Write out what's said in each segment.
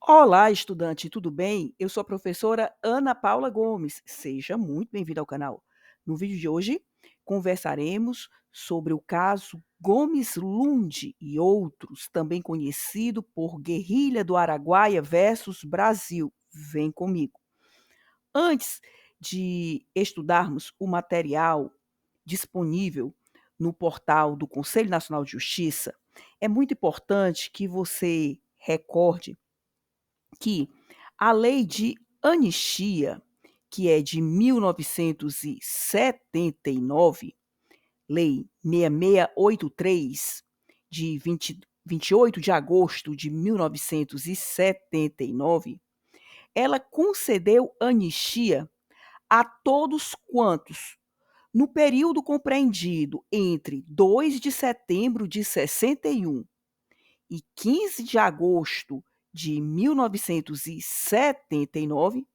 Olá, estudante, tudo bem? Eu sou a professora Ana Paula Gomes. Seja muito bem-vinda ao canal. No vídeo de hoje, conversaremos sobre o caso Gomes Lund e outros, também conhecido por Guerrilha do Araguaia versus Brasil. Vem comigo. Antes de estudarmos o material disponível no portal do Conselho Nacional de Justiça, é muito importante que você recorde que a lei de anistia, que é de 1979, lei 6683, de 28 de agosto de 1979, ela concedeu anistia a todos quantos, no período compreendido entre 2 de setembro de 61 e 15 de agosto de 1979,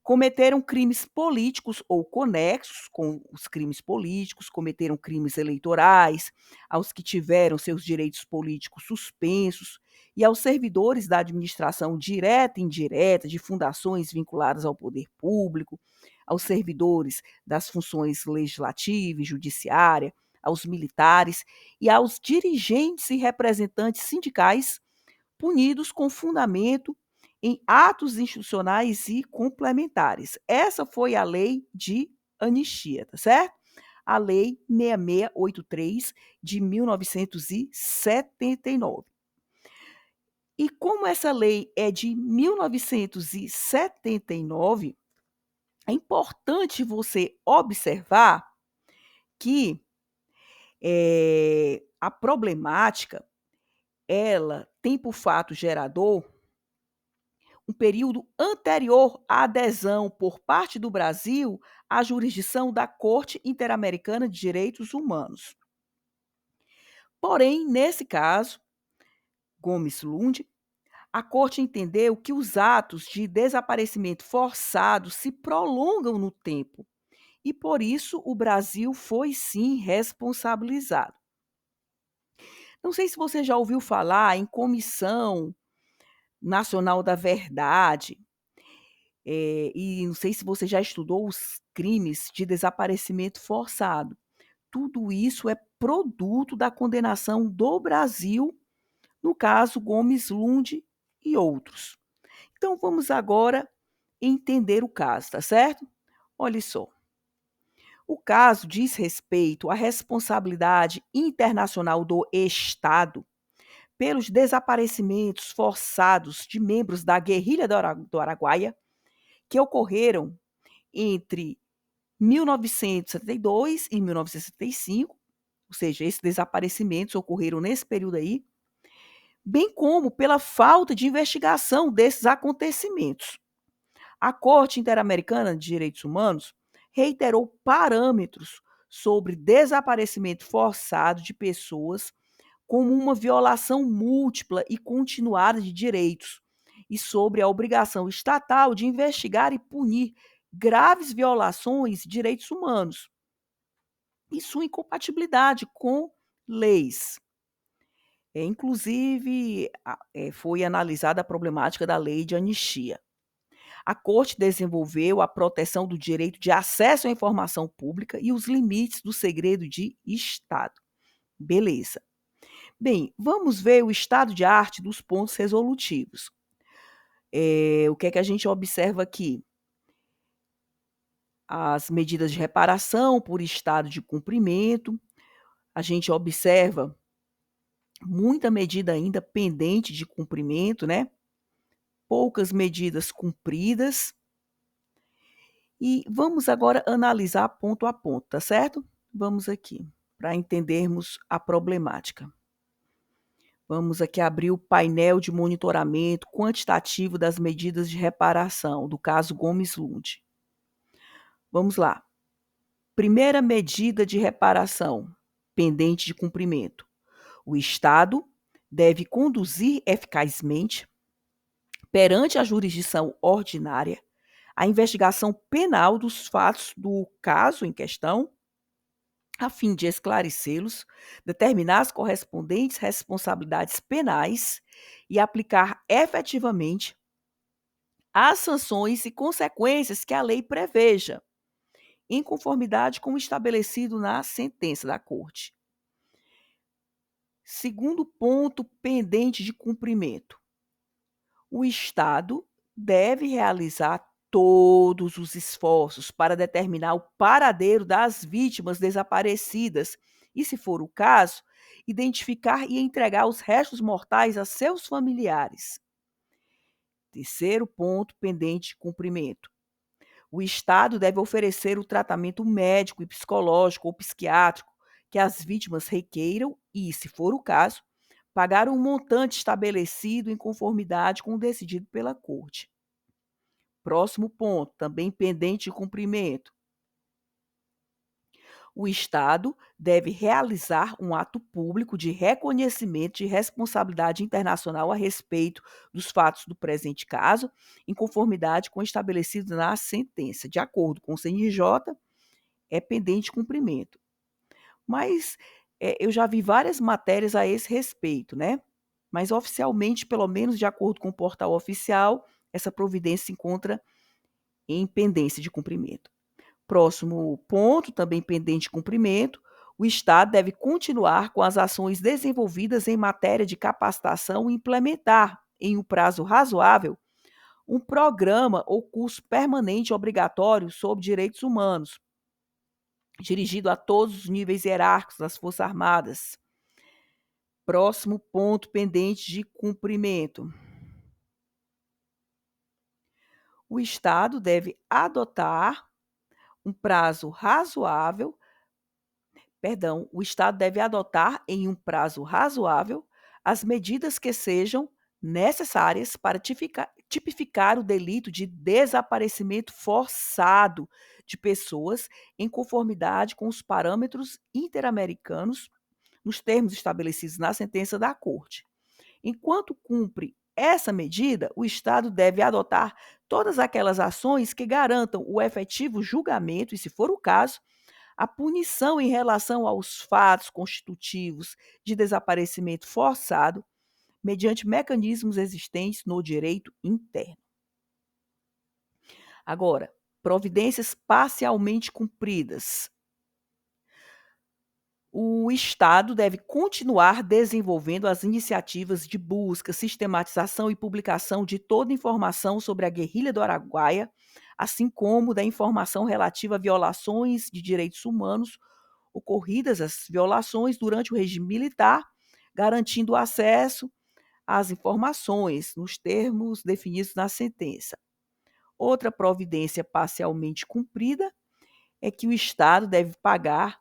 cometeram crimes políticos ou conexos com os crimes políticos, cometeram crimes eleitorais, aos que tiveram seus direitos políticos suspensos e aos servidores da administração direta e indireta de fundações vinculadas ao poder público, aos servidores das funções legislativa e judiciária, aos militares e aos dirigentes e representantes sindicais punidos com fundamento em atos institucionais e complementares. Essa foi a lei de anistia, tá certo? A lei 6683 de 1979. E como essa lei é de 1979, é importante você observar que a problemática, ela tem por fato gerador um período anterior à adesão por parte do Brasil à jurisdição da Corte Interamericana de Direitos Humanos. Porém, nesse caso, Gomes Lund, a Corte entendeu que os atos de desaparecimento forçado se prolongam no tempo e, por isso, o Brasil foi sim responsabilizado. Não sei se você já ouviu falar em Comissão Nacional da Verdade. E não sei se você já estudou os crimes de desaparecimento forçado. Tudo isso é produto da condenação do Brasil, no caso Gomes Lund e outros. Então vamos agora entender o caso, tá certo? Olha só. O caso diz respeito à responsabilidade internacional do Estado pelos desaparecimentos forçados de membros da guerrilha do Araguaia, que ocorreram entre 1972 e 1965, ou seja, esses desaparecimentos ocorreram nesse período aí, bem como pela falta de investigação desses acontecimentos. A Corte Interamericana de Direitos Humanos reiterou parâmetros sobre desaparecimento forçado de pessoas como uma violação múltipla e continuada de direitos, e sobre a obrigação estatal de investigar e punir graves violações de direitos humanos e sua incompatibilidade com leis. Inclusive, foi analisada a problemática da lei de anistia. A Corte desenvolveu a proteção do direito de acesso à informação pública e os limites do segredo de Estado. Beleza. Bem, vamos ver o estado de arte dos pontos resolutivos. O que é que a gente observa aqui? As medidas de reparação por estado de cumprimento. A gente observa muita medida ainda pendente de cumprimento, né? Poucas medidas cumpridas. E vamos agora analisar ponto a ponto, tá certo? Vamos aqui, para entendermos a problemática. Vamos aqui abrir o painel de monitoramento quantitativo das medidas de reparação do caso Gomes Lund. Vamos lá. Primeira medida de reparação pendente de cumprimento. O Estado deve conduzir eficazmente, perante a jurisdição ordinária, a investigação penal dos fatos do caso em questão, a fim de esclarecê-los, determinar as correspondentes responsabilidades penais e aplicar efetivamente as sanções e consequências que a lei preveja, em conformidade com o estabelecido na sentença da Corte. Segundo ponto pendente de cumprimento: o Estado deve realizar todos os esforços para determinar o paradeiro das vítimas desaparecidas e, se for o caso, identificar e entregar os restos mortais a seus familiares. Terceiro ponto pendente de cumprimento: o Estado deve oferecer o tratamento médico e psicológico ou psiquiátrico que as vítimas requeiram e, se for o caso, pagar um montante estabelecido em conformidade com o decidido pela Corte. Próximo ponto, também pendente de cumprimento: o Estado deve realizar um ato público de reconhecimento de responsabilidade internacional a respeito dos fatos do presente caso, em conformidade com o estabelecido na sentença. De acordo com o CNJ, é pendente de cumprimento. Mas eu já vi várias matérias a esse respeito, né? Mas oficialmente, pelo menos de acordo com o portal oficial, essa providência se encontra em pendência de cumprimento. Próximo ponto, também pendente de cumprimento: o Estado deve continuar com as ações desenvolvidas em matéria de capacitação e implementar, em um prazo razoável, um programa ou curso permanente obrigatório sobre direitos humanos, dirigido a todos os níveis hierárquicos das Forças Armadas. Próximo ponto pendente de cumprimento: o Estado deve adotar um prazo razoável o Estado deve adotar, em um prazo razoável, as medidas que sejam necessárias para tipificar o delito de desaparecimento forçado de pessoas em conformidade com os parâmetros interamericanos, nos termos estabelecidos na sentença da Corte. Enquanto cumpre essa medida, o Estado deve adotar todas aquelas ações que garantam o efetivo julgamento e, se for o caso, a punição em relação aos fatos constitutivos de desaparecimento forçado, mediante mecanismos existentes no direito interno. Agora, providências parcialmente cumpridas. O Estado deve continuar desenvolvendo as iniciativas de busca, sistematização e publicação de toda informação sobre a guerrilha do Araguaia, assim como da informação relativa a violações de direitos humanos ocorridas as violações durante o regime militar, garantindo o acesso às informações nos termos definidos na sentença. Outra providência parcialmente cumprida é que o Estado deve pagar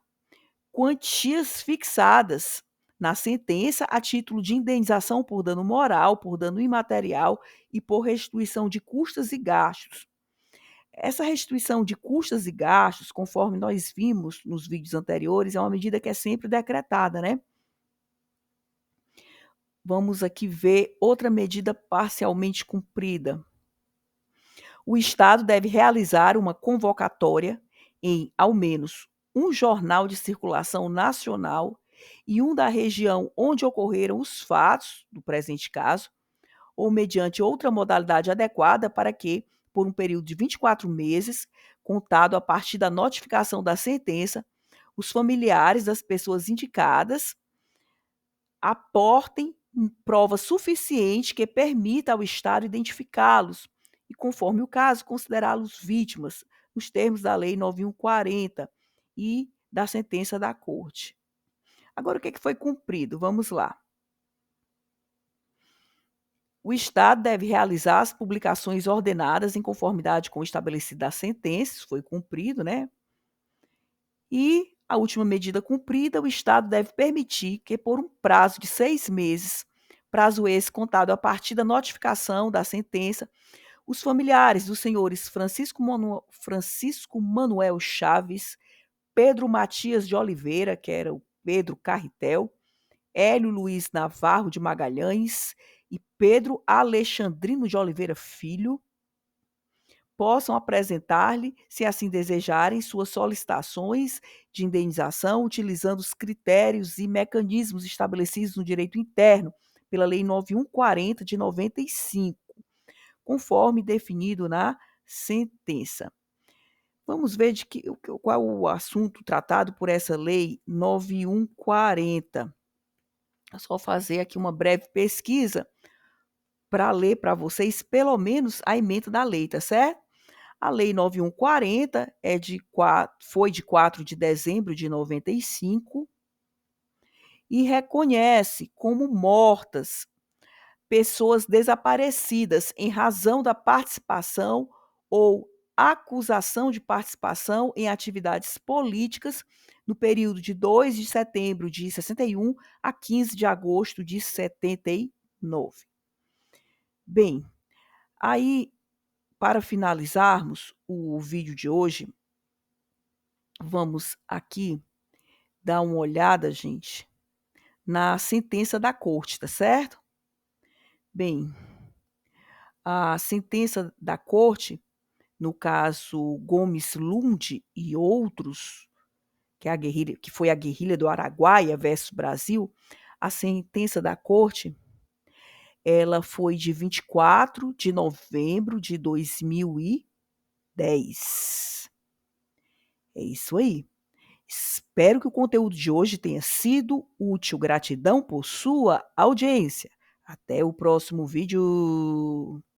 quantias fixadas na sentença a título de indenização por dano moral, por dano imaterial e por restituição de custas e gastos. Essa restituição de custas e gastos, conforme nós vimos nos vídeos anteriores, é uma medida que é sempre decretada, né? Vamos aqui ver outra medida parcialmente cumprida. O Estado deve realizar uma convocatória em, ao menos, um jornal de circulação nacional e um da região onde ocorreram os fatos do presente caso, ou mediante outra modalidade adequada para que, por um período de 24 meses, contado a partir da notificação da sentença, os familiares das pessoas indicadas aportem prova suficiente que permita ao Estado identificá-los e, conforme o caso, considerá-los vítimas, nos termos da Lei 9140 e da sentença da Corte. Agora, o que foi cumprido? Vamos lá. O Estado deve realizar as publicações ordenadas em conformidade com o estabelecido da sentença, isso foi cumprido, né? E a última medida cumprida: o Estado deve permitir que, por um prazo de 6 meses, prazo esse contado a partir da notificação da sentença, os familiares dos senhores Francisco Manuel Chaves, Pedro Matias de Oliveira, que era o Pedro Carretel, Hélio Luiz Navarro de Magalhães e Pedro Alexandrino de Oliveira Filho, possam apresentar-lhe, se assim desejarem, suas solicitações de indenização, utilizando os critérios e mecanismos estabelecidos no direito interno pela Lei 9140 de 95, conforme definido na sentença. Vamos ver qual é o assunto tratado por essa Lei 9140. É só fazer aqui uma breve pesquisa para ler para vocês pelo menos a ementa da lei, tá certo? A Lei 9140 foi de 4 de dezembro de 95 e reconhece como mortas pessoas desaparecidas em razão da participação ou acusação de participação em atividades políticas no período de 2 de setembro de 61 a 15 de agosto de 79. Bem, aí, para finalizarmos o vídeo de hoje, vamos aqui dar uma olhada, gente, na sentença da corte, tá certo? Bem, a sentença da corte, no caso Gomes Lund e outros, que foi a guerrilha do Araguaia versus Brasil, a sentença da corte, ela foi de 24 de novembro de 2010. É isso aí. Espero que o conteúdo de hoje tenha sido útil. Gratidão por sua audiência. Até o próximo vídeo.